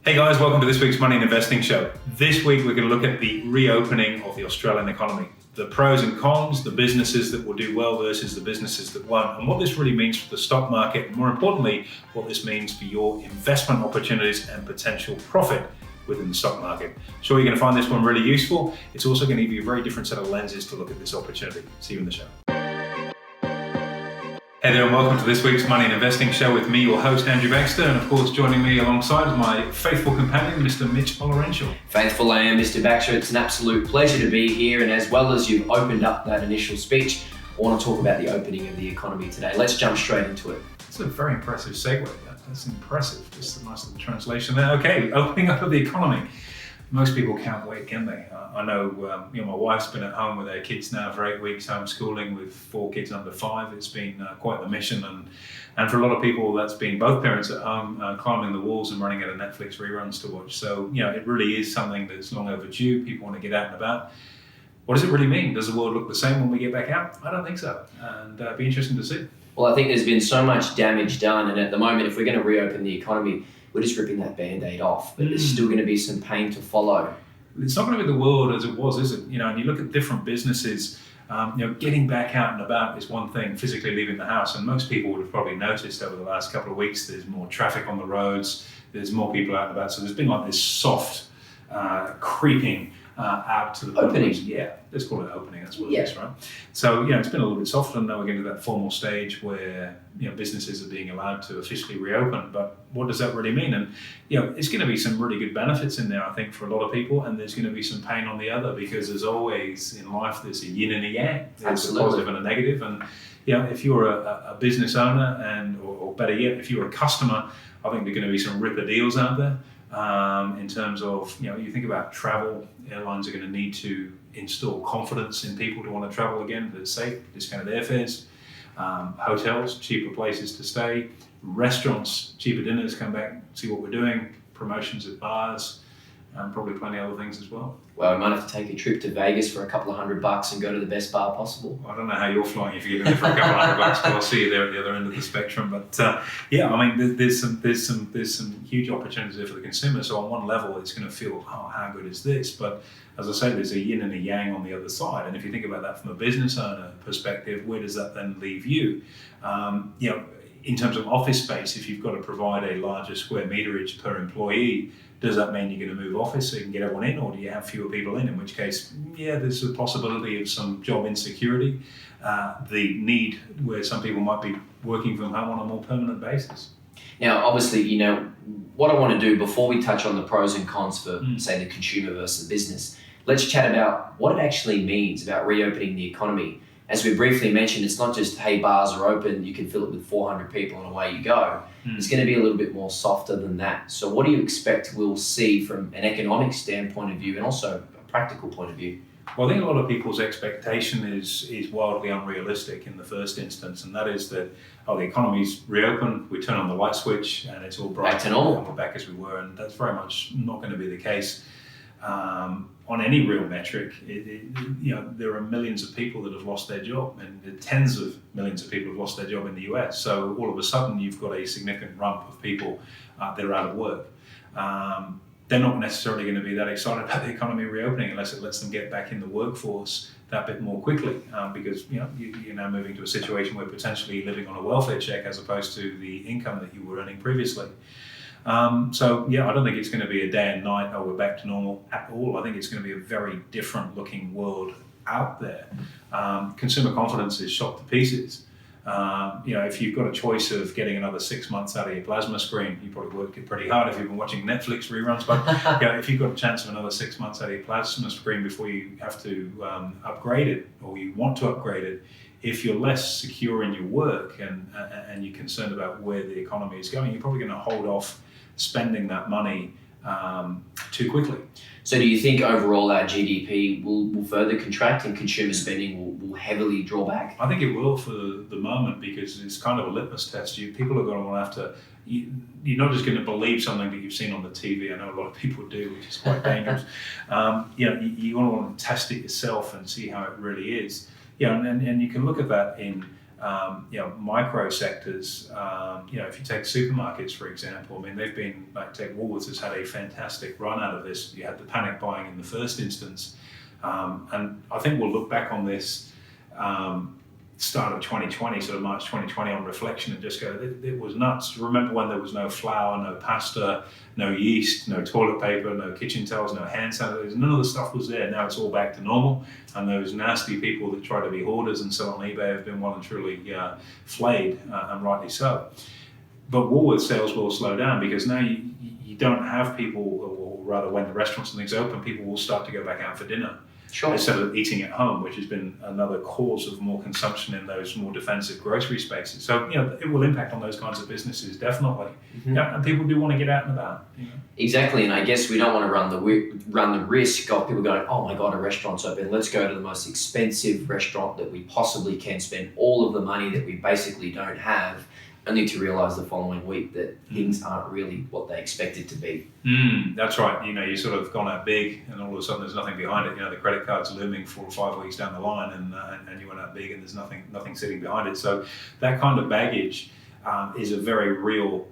Hey guys, welcome to this week's Money and Investing Show. This week we're going to look at the reopening of the Australian economy, the pros and cons, the businesses that will do well versus the businesses that won't, and what this really means for the stock market, and more importantly, what this means for your investment opportunities and potential profit within the stock market. Sure, you're going to find this one really useful. It's also going to give you a very different set of lenses to look at this opportunity. See you in the show. Hey there and welcome to this week's Money and Investing Show with me, your host, Andrew Baxter, and of course joining me alongside is my faithful companion, Mr. Mitch Olorenshaw. Faithful I am, Mr. Baxter. It's an absolute pleasure to be here, and as well as you've opened up that initial speech, I want to talk about the opening of the economy today. Let's jump straight into it. It's a very impressive segue. That's impressive. Just a nice little translation there. Okay, opening up of the economy. Most people can't wait, can they? I know, my wife's been at home with her kids now for 8 weeks, homeschooling with 4 kids under 5. It's been quite the mission, and for a lot of people, that's been both parents at home, climbing the walls and running out of Netflix reruns to watch. So, it really is something that's long overdue. People want to get out and about. What does it really mean? Does the world look the same when we get back out? I don't think so, and it'd be interesting to see. Well, I think there's been so much damage done, and at the moment, if we're going to reopen the economy, we're just ripping that Band-Aid off, but there's still going to be some pain to follow. It's not going to be the world as it was, is it? And you look at different businesses, getting back out and about is one thing, physically leaving the house, and most people would have probably noticed over the last couple of weeks there's more traffic on the roads, there's more people out and about, so there's been like this soft creeping out to the opening. Yeah, let's call it opening, that's what it is, right? So, it's been a little bit softer, and now we're getting to that formal stage where, businesses are being allowed to officially reopen, but what does that really mean? And, it's going to be some really good benefits in there, I think, for a lot of people, and there's going to be some pain on the other, because as always in life, there's a yin and a yang. There's Absolutely. a positive and a negative, and, if you're a business owner, or better yet, if you're a customer, I think there are going to be some ripper deals out there. In terms of, you think about travel, airlines are going to need to instill confidence in people to want to travel again, that it's safe, discounted airfares, hotels, cheaper places to stay, restaurants, cheaper dinners, come back, see what we're doing, promotions at bars, probably plenty of other things as well. Well, we might have to take a trip to Vegas for a couple of $100 and go to the best bar possible. I don't know how you're flying if you're going there for a couple of $100, but I'll see you there at the other end of the spectrum. But there's some huge opportunities there for the consumer. So on one level, it's going to feel, how good is this? But as I say, there's a yin and a yang on the other side. And if you think about that from a business owner perspective, where does that then leave you? In terms of office space, if you've got to provide a larger square meterage per employee, does that mean you're going to move office so you can get everyone in, or do you have fewer people in which case, there's a possibility of some job insecurity, the need where some people might be working from home on a more permanent basis. Now, obviously, what I want to do before we touch on the pros and cons for, say, the consumer versus business, let's chat about what it actually means about reopening the economy. As we briefly mentioned, it's not just, hey, bars are open, you can fill it with 400 people and away you go. It's going to be a little bit more softer than that. So what do you expect we'll see from an economic standpoint of view and also a practical point of view? Well, I think a lot of people's expectation is wildly unrealistic in the first instance, and that is that, the economy's reopened, we turn on the light switch and it's all bright back to normal, and we're back as we were, and that's very much not going to be the case. On any real metric, there are millions of people that have lost their job, and tens of millions of people have lost their job in the US. So all of a sudden, you've got a significant rump of people that are out of work. They're not necessarily going to be that excited about the economy reopening unless it lets them get back in the workforce that bit more quickly, because you're now moving to a situation where potentially you're living on a welfare check as opposed to the income that you were earning previously. I don't think it's going to be a day and night, we're back to normal at all. I think it's going to be a very different looking world out there. Consumer confidence is shot to pieces. If you've got a choice of getting another 6 months out of your plasma screen, you probably worked it pretty hard if you've been watching Netflix reruns, but if you've got a chance of another 6 months out of your plasma screen before you have to upgrade it, or you want to upgrade it, if you're less secure in your work and you're concerned about where the economy is going, you're probably going to hold off spending that money too quickly. So do you think overall our GDP will further contract and consumer spending will heavily draw back? I think it will for the moment, because it's kind of a litmus test. People are going to have to, you're not just going to believe something that you've seen on the TV. I know a lot of people do, which is quite dangerous. You're going to want to test it yourself and see how it really is. And you can look at that in micro sectors. If you take supermarkets, for example, I mean, they've been, like, take Woolworths has had a fantastic run out of this. You had the panic buying in the first instance. And I think we'll look back on this start of 2020, sort of March 2020, on reflection and just go, it was nuts. Remember when there was no flour, no pasta, no yeast, no toilet paper, no kitchen towels, no hand sanitizer, none of the stuff was there. Now it's all back to normal. And those nasty people that try to be hoarders and sell on eBay have been well and truly flayed, and rightly so. But Woolworths sales will slow down because now you don't have people, or rather when the restaurants and things open, people will start to go back out for dinner. Sure. Instead of eating at home, which has been another cause of more consumption in those more defensive grocery spaces. So, it will impact on those kinds of businesses, definitely. Mm-hmm. And people do want to get out and about. Exactly, and I guess we don't want to run the risk of people going, oh my God, a restaurant's open, let's go to the most expensive restaurant that we possibly can, spend all of the money that we basically don't have, only to realise the following week that things aren't really what they expected to be. That's right. You sort of gone out big, and all of a sudden there's nothing behind it. The credit card's looming 4 or 5 weeks down the line, and you went out big, and there's nothing sitting behind it. So that kind of baggage is a very real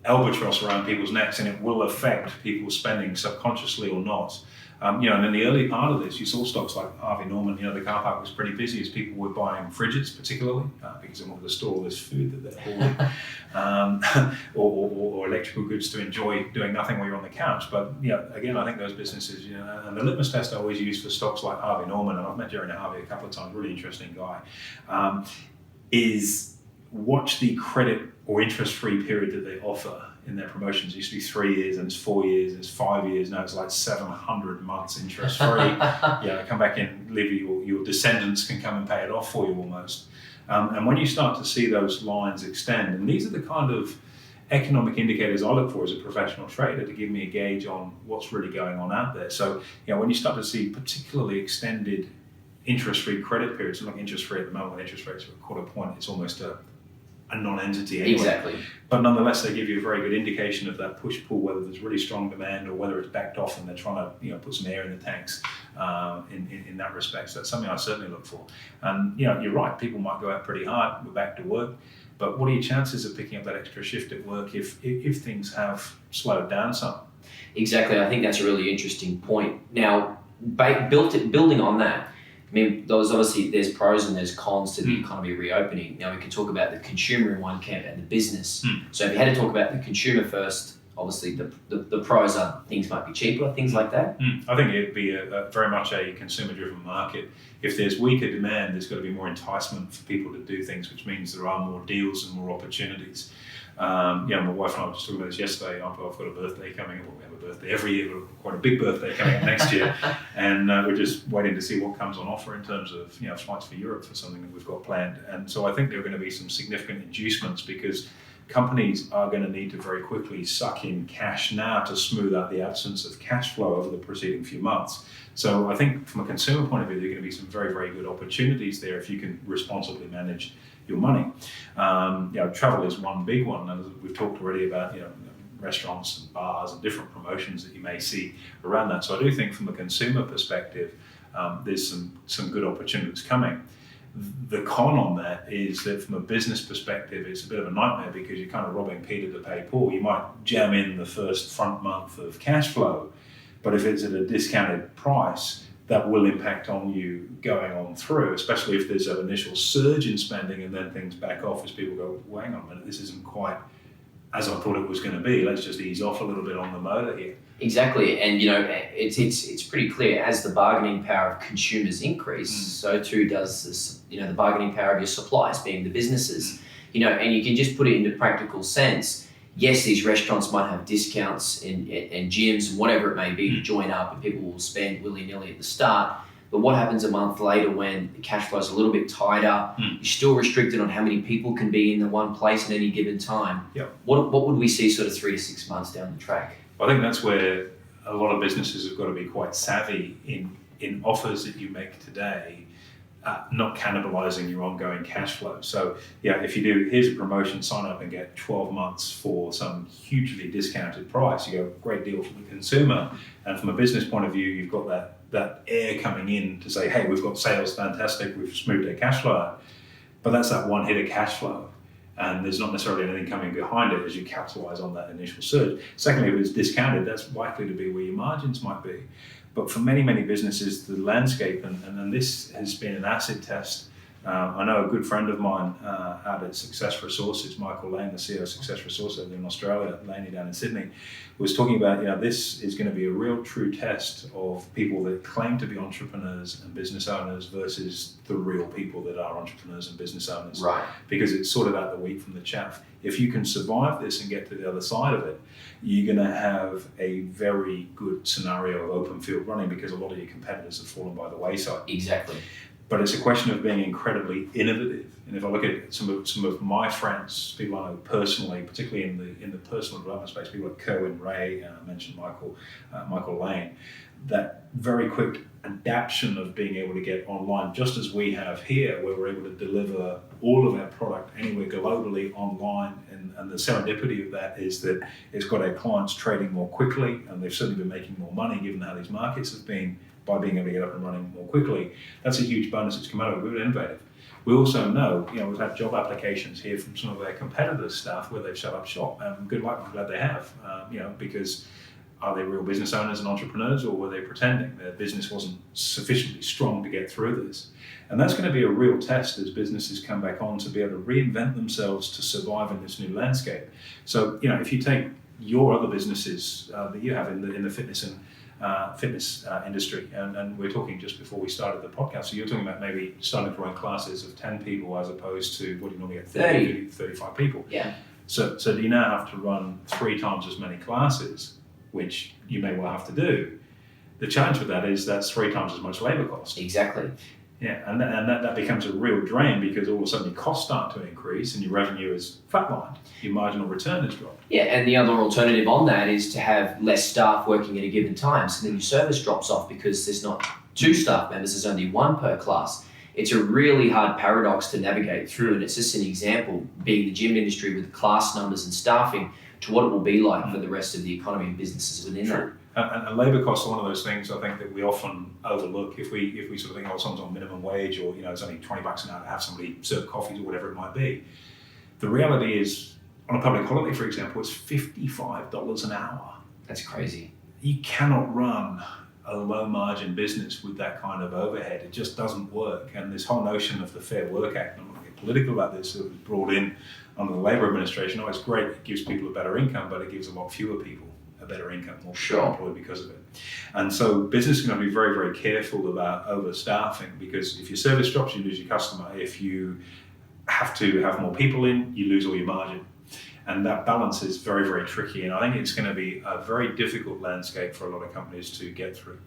albatross around people's necks, and it will affect people's spending subconsciously or not. And in the early part of this, you saw stocks like Harvey Norman. The car park was pretty busy as people were buying fridges, particularly because they wanted to store all this food that they're hoarding, or electrical goods to enjoy doing nothing while you're on the couch. But again, I think those businesses, and the litmus test I always use for stocks like Harvey Norman, and I've met Jeremy Harvey a couple of times, really interesting guy, is watch the credit or interest-free period that they offer in their promotions. It used to be 3 years, and it's 4 years, and it's 5 years. Now it's like 700 months interest-free. Come back and live, your descendants can come and pay it off for you almost. And when you start to see those lines extend, and these are the kind of economic indicators I look for as a professional trader to give me a gauge on what's really going on out there. So, when you start to see particularly extended interest-free credit periods, like interest-free at the moment, when interest rates are a quarter point, it's almost a non-entity anyway. Exactly. But nonetheless, they give you a very good indication of that push-pull, whether there's really strong demand or whether it's backed off and they're trying to put some air in the tanks in that respect. So that's something I certainly look for. And you're right, people might go out pretty hard, we're back to work, but what are your chances of picking up that extra shift at work if things have slowed down some? Exactly, I think that's a really interesting point. Now, building on that, I mean, there's pros and there's cons to the economy reopening. Now, we can talk about the consumer in one camp and the business. So if you had to talk about the consumer first, obviously the pros are things might be cheaper, things like that. I think it'd be very much a consumer-driven market. If there's weaker demand, there's got to be more enticement for people to do things, which means there are more deals and more opportunities. My wife and I were just talking about this yesterday. I've got a birthday coming up. We have a birthday every year, but quite a big birthday coming up next year. And we're just waiting to see what comes on offer in terms of flights for Europe for something that we've got planned. And so I think there are going to be some significant inducements because companies are going to need to very quickly suck in cash now to smooth out the absence of cash flow over the preceding few months. So I think from a consumer point of view, there are going to be some very, very good opportunities there if you can responsibly manage your money. Travel is one big one, and we've talked already about restaurants and bars and different promotions that you may see around that. So I do think from a consumer perspective, there's some good opportunities coming. The con on that is that from a business perspective, it's a bit of a nightmare because you're kind of robbing Peter to pay Paul. You might jam in the first front month of cash flow, but if it's at a discounted price, that will impact on you going on through, especially if there's an initial surge in spending and then things back off as people go, well, hang on a minute, this isn't quite as I thought it was going to be. Let's just ease off a little bit on the motor here. Exactly, and it's pretty clear as the bargaining power of consumers increase, so too does this, the bargaining power of your suppliers, being the businesses. And you can just put it into practical sense. Yes, these restaurants might have discounts and gyms and whatever it may be to join up, and people will spend willy-nilly at the start. But what happens a month later when the cash flow is a little bit tighter? You're still restricted on how many people can be in the one place at any given time. Yep. What would we see sort of 3 to 6 months down the track? I think that's where a lot of businesses have got to be quite savvy in offers that you make today, not cannibalizing your ongoing cash flow. So if you do, here's a promotion, sign up and get 12 months for some hugely discounted price, you go, great deal for the consumer. And from a business point of view, you've got that air coming in to say, hey, we've got sales, fantastic, we've smoothed our cash flow out. But that's that one hit of cash flow. And there's not necessarily anything coming behind it as you capitalize on that initial surge. Secondly, if it's discounted, that's likely to be where your margins might be. But for many, many businesses, the landscape, and this has been an acid test. I know a good friend of mine out at Success Resources, Michael Lane, the CEO of Success Resources in Australia, Laney down in Sydney, was talking about, this is going to be a real true test of people that claim to be entrepreneurs and business owners versus the real people that are entrepreneurs and business owners. Right. Because it's sorted out the wheat from the chaff. If you can survive this and get to the other side of it, you're going to have a very good scenario of open field running because a lot of your competitors have fallen by the wayside. Exactly. But it's a question of being incredibly innovative. And if I look at some of my friends, people I know personally, particularly in the personal development space, people like Kerwin Ray, I mentioned Michael Lane, that very quick adaptation of being able to get online, just as we have here, where we're able to deliver all of our product anywhere globally online. And the serendipity of that is that it's got our clients trading more quickly, and they've certainly been making more money given how these markets have been, by being able to get up and running more quickly. That's a huge bonus that's come out of it. We're innovative. We also know, we've had job applications here from some of our competitors' staff where they've shut up shop. Good luck, I'm glad they have, because are they real business owners and entrepreneurs, or were they pretending their business wasn't sufficiently strong to get through this? And that's going to be a real test as businesses come back on to be able to reinvent themselves to survive in this new landscape. So, if you take your other businesses that you have in the fitness industry, and we're talking just before we started the podcast, so you're talking about maybe starting to run classes of 10 people as opposed to what do you normally get, 30, 35 people. Yeah. So do you now have to run 3 times as many classes, which you may well have to do? The challenge with that is that's 3 times as much labor cost. Exactly. Yeah, and that becomes a real drain because all of a sudden your costs start to increase and your revenue is flatlined. Your marginal return has dropped. Yeah, and the other alternative on that is to have less staff working at a given time. So then your service drops off because there's not 2 staff members, there's only 1 per class. It's a really hard paradox to navigate through, and it's just an example, being the gym industry with class numbers and staffing, to what it will be like for the rest of the economy and businesses within that. And labour costs are one of those things I think that we often overlook. If we sort of think, someone's on minimum wage, or it's only $20 an hour to have somebody serve coffees or whatever it might be. The reality is, on a public holiday, for example, it's $55 an hour. That's crazy. You cannot run a low margin business with that kind of overhead. It just doesn't work. And this whole notion of the Fair Work Act, I'm not going to get political about this, it was brought in under the Labour administration. It's great, it gives people a better income, but it gives a lot fewer people a better income, more people employed because of it. And so business is going to be very, very careful about overstaffing, because if your service drops, you lose your customer. If you have to have more people in, you lose all your margin. And that balance is very, very tricky. And I think it's going to be a very difficult landscape for a lot of companies to get through.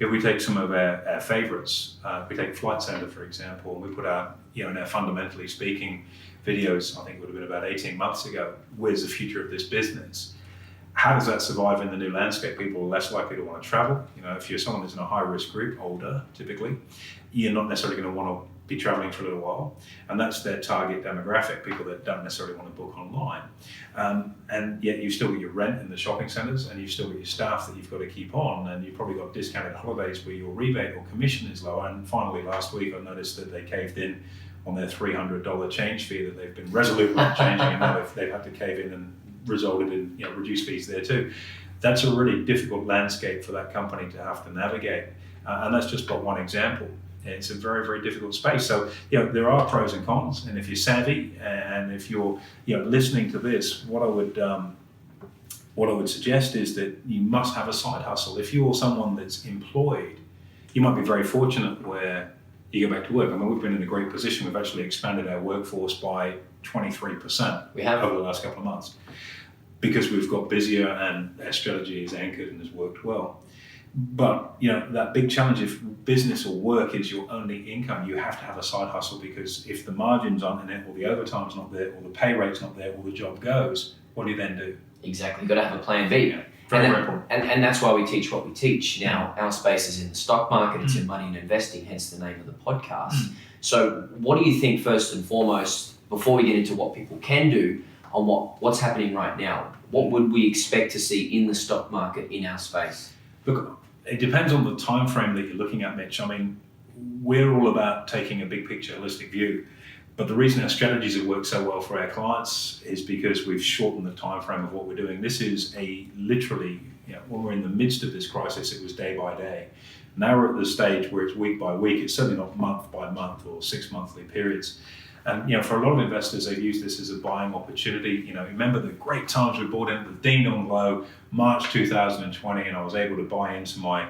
If we take some of our favorites, we take Flight Centre, for example, and we put out, in our Fundamentally Speaking videos, I think it would have been about 18 months ago, where's the future of this business? How does that survive in the new landscape? People are less likely to want to travel. If you're someone that's in a high-risk group, older typically, you're not necessarily going to want to be traveling for a little while. And that's their target demographic, people that don't necessarily want to book online. And yet you've still got your rent in the shopping centres, and you've still got your staff that you've got to keep on, and you've probably got discounted holidays where your rebate or commission is lower. And finally, last week I noticed that they caved in on their $300 change fee that they've been resolute on changing, and now they've had to cave in and resulted in reduced fees there too. That's a really difficult landscape for that company to have to navigate, and that's just but one example. It's a very, very difficult space. So there are pros and cons, and if you're savvy and if you're listening to this, what I would suggest is that you must have a side hustle. If you're someone that's employed, you might be very fortunate where you go back to work. I mean, we've been in a great position. We've actually expanded our workforce by 23% We have over the last couple of months, because we've got busier and our strategy is anchored and has worked well. But that big challenge, if business or work is your only income, you have to have a side hustle, because if the margins aren't in it, or the overtime's not there, or the pay rate's not there, or the job goes, what do you then do? Exactly. You've got to have a plan B. Very important. And that's why we teach what we teach. Now, our space is in the stock market, it's in money and investing, hence the name of the podcast. So what do you think, first and foremost, before we get into what people can do, on what's happening right now? What would we expect to see in the stock market in our space? Look, it depends on the time frame that you're looking at, Mitch. I mean, we're all about taking a big picture, holistic view. But the reason our strategies have worked so well for our clients is because we've shortened the time frame of what we're doing. This is literally, when we're in the midst of this crisis, it was day by day. Now we're at the stage where it's week by week. It's certainly not month by month or 6 monthly periods. And for a lot of investors, they've used this as a buying opportunity. Remember the great times we bought into the ding dong low, March 2020, and I was able to buy into my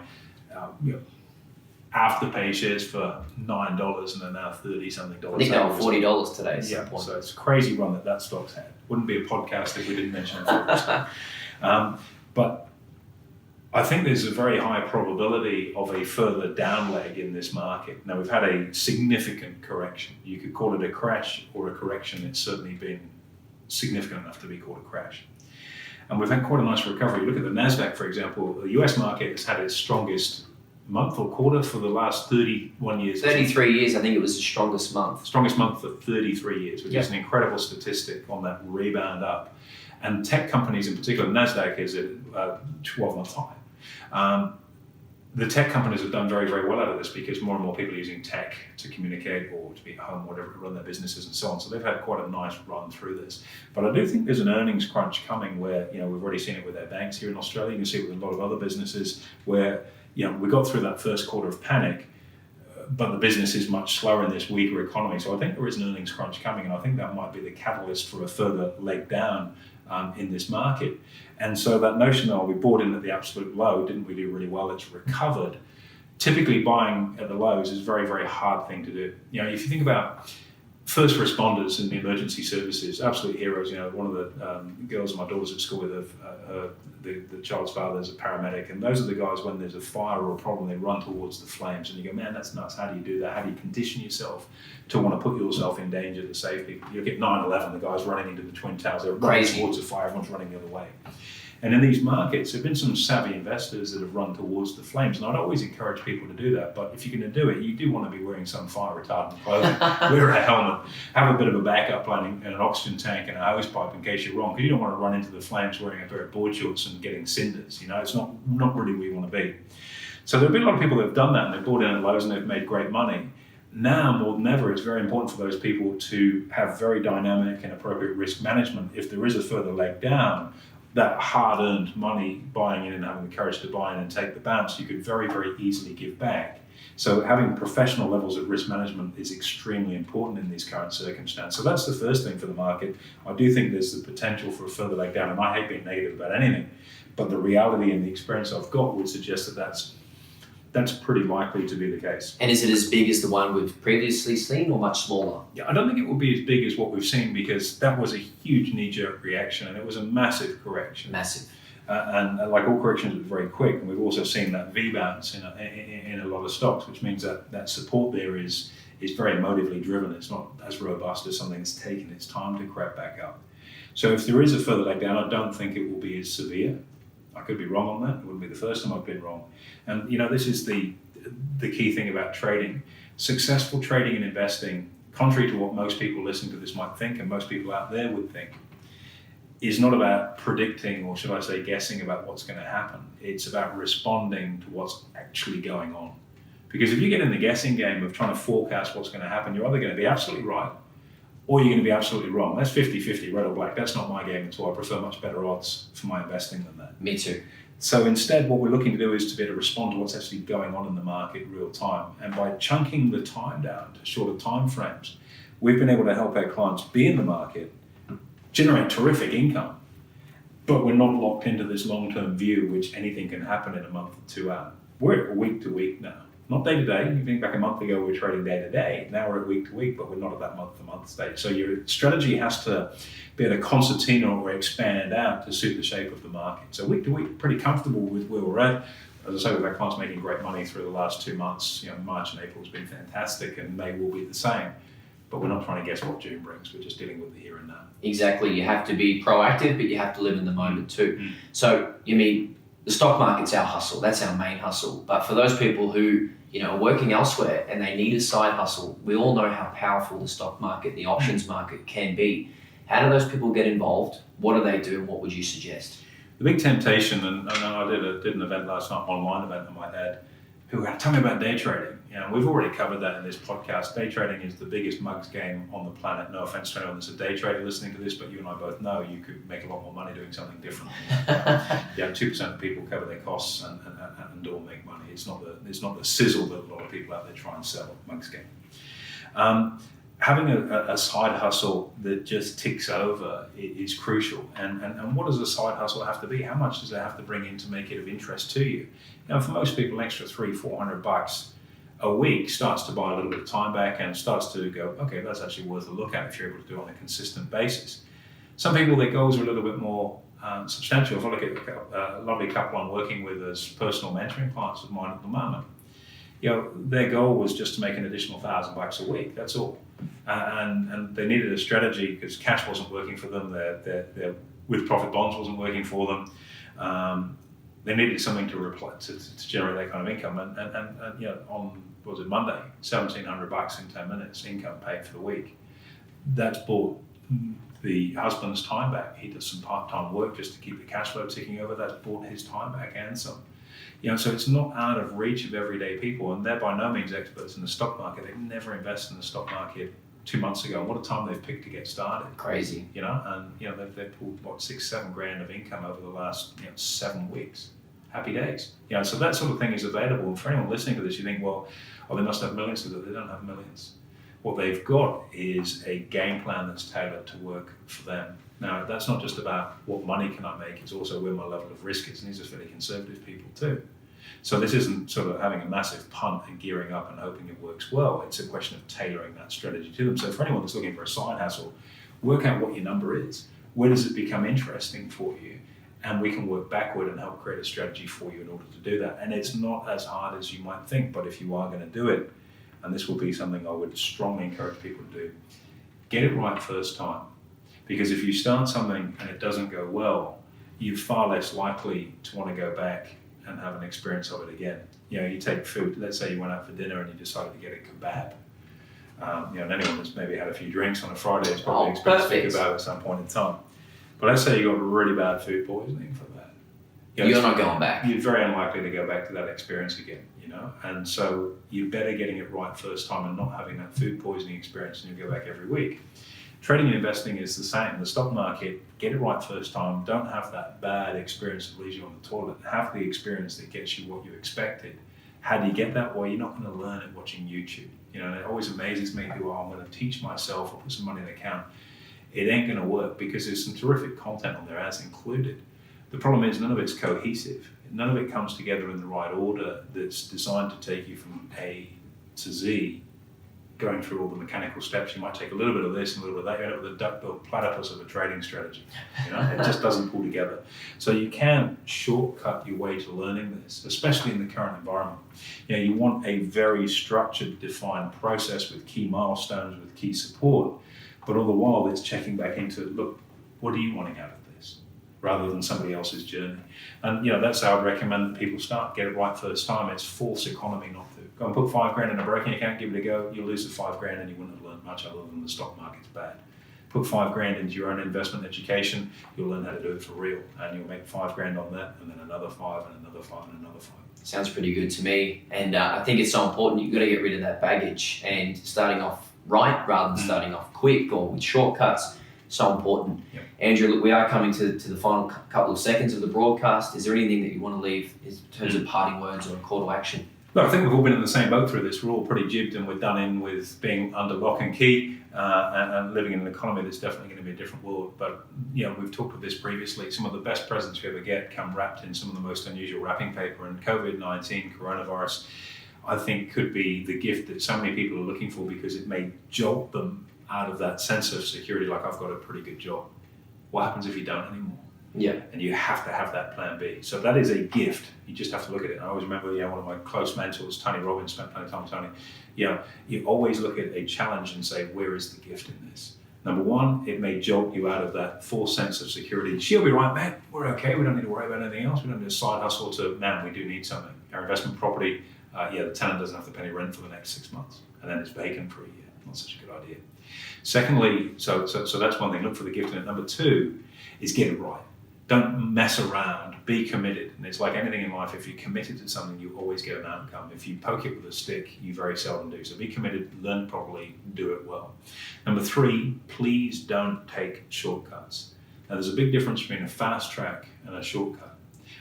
Afterpay shares for $9 and they're now $30 something. I think they were $40 today. Yeah, so it's a crazy run that stock's had. Wouldn't be a podcast if we didn't mention it. But I think there's a very high probability of a further down leg in this market. Now, we've had a significant correction. You could call it a crash or a correction. It's certainly been significant enough to be called a crash. And we've had quite a nice recovery. Look at the NASDAQ, for example. The US market has had its strongest month or quarter for the last 31 years. 33 years, I think it was the strongest month. Strongest month for 33 years, which is an incredible statistic on that rebound up. And tech companies in particular, NASDAQ is at a 12-month high. The tech companies have done very, very well out of this because more and more people are using tech to communicate or to be at home, whatever, to run their businesses and so on. So they've had quite a nice run through this. But I do think there's an earnings crunch coming where, we've already seen it with our banks here in Australia. You can see it with a lot of other businesses where, we got through that first quarter of panic, but the business is much slower in this weaker economy. So I think there is an earnings crunch coming, and I think that might be the catalyst for a further leg down in this market. And so that notion that we bought in at the absolute low, didn't we do really well, it's recovered. Typically buying at the lows is a very, very hard thing to do. If you think about first responders in the emergency services, absolute heroes. One of the girls my daughter's at school with, the child's father is a paramedic, and those are the guys when there's a fire or a problem, they run towards the flames, and you go, man, that's nuts. How do you do that? How do you condition yourself to want to put yourself in danger to save people? You get 9/11, the guys running into the Twin Towers, they're running towards the fire, everyone's running the other way. And in these markets, there have been some savvy investors that have run towards the flames. And I'd always encourage people to do that. But if you're going to do it, you do want to be wearing some fire retardant clothing, wear a helmet, have a bit of a backup plan and an oxygen tank and a hose pipe in case you're wrong. Because you don't want to run into the flames wearing a pair of board shorts and getting cinders. It's not really where you want to be. So there have been a lot of people that have done that and they've bought in at lows and they've made great money. Now, more than ever, it's very important for those people to have very dynamic and appropriate risk management. If there is a further leg down, that hard-earned money buying in and having the courage to buy in and take the bounce, you could very, very easily give back. So having professional levels of risk management is extremely important in these current circumstances. So that's the first thing for the market. I do think there's the potential for a further leg down, and I hate being negative about anything, but the reality and the experience I've got would suggest that that's pretty likely to be the case. And is it as big as the one we've previously seen or much smaller? Yeah, I don't think it will be as big as what we've seen because that was a huge knee-jerk reaction and it was a massive correction. Massive. And like all corrections, it was very quick. And we've also seen that V-bounce in a lot of stocks, which means that support there is very emotively driven. It's not as robust as something that's taken its time to creep back up. So if there is a further leg down, I don't think it will be as severe. I could be wrong on that. It wouldn't be the first time I've been wrong. And this is the key thing about trading. Successful trading and investing, contrary to what most people listening to this might think and most people out there would think, is not about predicting or should I say guessing about what's going to happen. It's about responding to what's actually going on. Because if you get in the guessing game of trying to forecast what's going to happen, you're either going to be absolutely right or you're going to be absolutely wrong. That's 50-50, red or black. That's not my game at all. I prefer much better odds for my investing than that. Me too. So instead, what we're looking to do is to be able to respond to what's actually going on in the market real time. And by chunking the time down to shorter time frames, we've been able to help our clients be in the market, generate terrific income, but we're not locked into this long-term view, which anything can happen in a month or 2 out. We're at week to week now. Not day to day. You think back a month ago, we were trading day to day. Now we're at week to week, but we're not at that month to month stage. So your strategy has to be able to concertina or expand out to suit the shape of the market. So week to week, pretty comfortable with where we're at. As I say, we've had clients making great money through the last 2 months. March and April has been fantastic, and May will be the same. But we're not trying to guess what June brings. We're just dealing with the here and now. Exactly. You have to be proactive, but you have to live in the moment too. Mm. So, the stock market's our hustle. That's our main hustle. But for those people who are working elsewhere and they need a side hustle, we all know how powerful the stock market, the options market can be. How do those people get involved? What do they do? And what would you suggest? The big temptation, and I did an event last night, online event I might add, who are, tell me about day trading. We've already covered that in this podcast. Day trading is the biggest mugs game on the planet. No offense to anyone that's a day trader listening to this, but you and I both know you could make a lot more money doing something different. 2% of people cover their costs and all make money. It's not the sizzle that a lot of people out there try and sell mugs game. Having a side hustle that just ticks over is crucial. And what does a side hustle have to be? How much does it have to bring in to make it of interest to you? For most people, an extra $300-400 a week starts to buy a little bit of time back and starts to go, okay, that's actually worth a look at if you're able to do it on a consistent basis. Some people, their goals are a little bit more substantial. If I look at a lovely couple I'm working with as personal mentoring clients of mine at the moment, their goal was just to make an additional $1,000 a week. That's all. And they needed a strategy because cash wasn't working for them. Their with-profit bonds wasn't working for them. They needed something to generate that kind of income. And on Monday, $1,700 in 10 minutes income paid for the week. That's bought the husband's time back. He does some part-time work just to keep the cash flow ticking over. That's bought his time back and some. So it's not out of reach of everyday people, and they're by no means experts in the stock market. They've never invested in the stock market 2 months ago. What a time they've picked to get started. Crazy. They've pulled $6-7 of income over the last 7 weeks. Happy days. So that sort of thing is available. And for anyone listening to this, you think, they must have millions to do. They don't have millions. What they've got is a game plan that's tailored to work for them. Now, that's not just about what money can I make, it's also where my level of risk is, and these are fairly conservative people too. So this isn't sort of having a massive punt and gearing up and hoping it works well. It's a question of tailoring that strategy to them. So for anyone that's looking for a side hustle, work out what your number is. Where does it become interesting for you? And we can work backward and help create a strategy for you in order to do that. And it's not as hard as you might think, but if you are going to do it, and this will be something I would strongly encourage people to do, get it right first time. Because if you start something and it doesn't go well, you're far less likely to want to go back and have an experience of it again. You take food, let's say you went out for dinner and you decided to get a kebab. And anyone that's maybe had a few drinks on a Friday is probably experienced a kebab at some point in time. But let's say you got really bad food poisoning from that. You're not going back. You're very unlikely to go back to that experience again, And so you're better getting it right first time and not having that food poisoning experience, and you go back every week. Trading and investing is the same. The stock market, get it right first time. Don't have that bad experience that leaves you on the toilet. Have the experience that gets you what you expected. How do you get that? Well, you're not going to learn it watching YouTube. And it always amazes me, people, I'm going to teach myself or put some money in the account. It ain't going to work because there's some terrific content on there as included. The problem is none of it's cohesive. None of it comes together in the right order that's designed to take you from A to Z, going through all the mechanical steps. You might take a little bit of this and a little bit of that. You end up with the duck-billed platypus of a trading strategy. It just doesn't pull together. So you can shortcut your way to learning this, especially in the current environment. You want a very structured, defined process with key milestones, with key support, but all the while it's checking back into, look, what are you wanting out of this? Rather than somebody else's journey. And that's how I'd recommend that people start. Get it right first time. It's false economy not to. Go and put $5,000 in a broking account, give it a go. You'll lose the $5,000 and you wouldn't have learned much other than the stock market's bad. Put $5,000 into your own investment education, you'll learn how to do it for real. And you'll make $5,000 on that, and then another 5 and another 5 and another 5. Sounds pretty good to me. And I think it's so important. You've got to get rid of that baggage, and starting off right rather than starting off quick or with shortcuts. So important. Yep. Andrew, look, we are coming to the final couple of seconds of the broadcast. Is there anything that you want to leave in terms of parting words or a call to action? Look, I think we've all been in the same boat through this. We're all pretty jibbed and we're done in with being under lock and key and living in an economy that's definitely going to be a different world. But, we've talked about this previously. Some of the best presents you ever get come wrapped in some of the most unusual wrapping paper. And COVID-19, coronavirus, I think could be the gift that so many people are looking for because it may jolt them out of that sense of security, like I've got a pretty good job. What happens if you don't anymore? Yeah. And you have to have that plan B. So that is a gift. You just have to look at it. I always remember, one of my close mentors, Tony Robbins, spent plenty of time with Tony. You always look at a challenge and say, where is the gift in this? Number one, it may jolt you out of that false sense of security. She'll be right, man. We're okay. We don't need to worry about anything else. We don't need a side hustle to, man, we do need something. Our investment property, the tenant doesn't have to pay any rent for the next 6 months. And then it's vacant for a year. Not such a good idea. Secondly, so that's one thing. Look for the gift in it. Number two is get it right. Don't mess around, be committed. And it's like anything in life, if you're committed to something, you always get an outcome. If you poke it with a stick, you very seldom do. So be committed, learn properly, do it well. Number 3, please don't take shortcuts. Now there's a big difference between a fast track and a shortcut.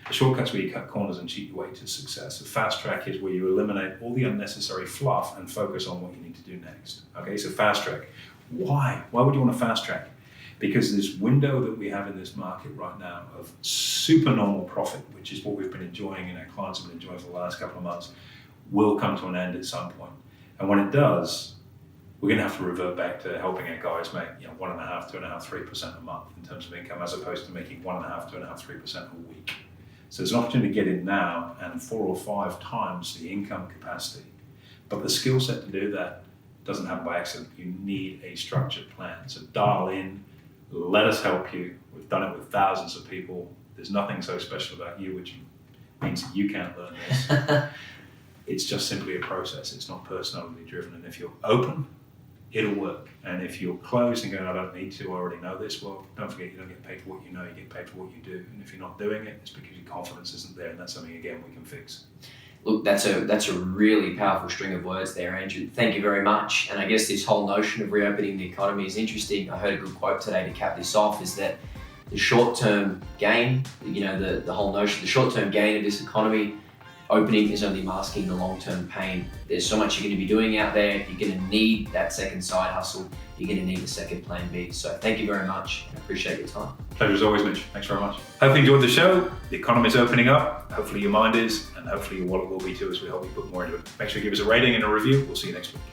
A shorcut's where you cut corners and cheat your way to success. A fast track is where you eliminate all the unnecessary fluff and focus on what you need to do next. Okay, so fast track. Why? Why would you want a fast track? Because this window that we have in this market right now of supernormal profit, which is what we've been enjoying and our clients have been enjoying for the last couple of months, will come to an end at some point. And when it does, we're going to have to revert back to helping our guys make 1.5%, 2.5%, 3% a month in terms of income, as opposed to making 1.5%, 2.5%, 3% a week. So there's an opportunity to get in now and 4 or 5 times the income capacity. But the skill set to do that doesn't happen by accident. You need a structured plan. So dial in. Let us help you. We've done it with thousands of people. There's nothing so special about you, which means you can't learn this. It's just simply a process. It's not personality driven. And if you're open, it'll work. And if you're closed and going, I don't need to, I already know this, well, don't forget you don't get paid for what you know, you get paid for what you do. And if you're not doing it, it's because your confidence isn't there. And that's something, again, we can fix. Look, that's a really powerful string of words there, Andrew. Thank you very much. And I guess this whole notion of reopening the economy is interesting. I heard a good quote today to cap this off, is that the short-term gain, the whole notion, the short-term gain of this economy opening is only masking the long-term pain. There's so much you're going to be doing out there. You're going to need that second side hustle. You're going to need a second plan B. So thank you very much. I appreciate your time. Pleasure as always, Mitch. Thanks very much. Hope you enjoyed the show. The economy's opening up. Hopefully your mind is, and hopefully your wallet will be too, as we help you put more into it. Make sure you give us a rating and a review. We'll see you next week.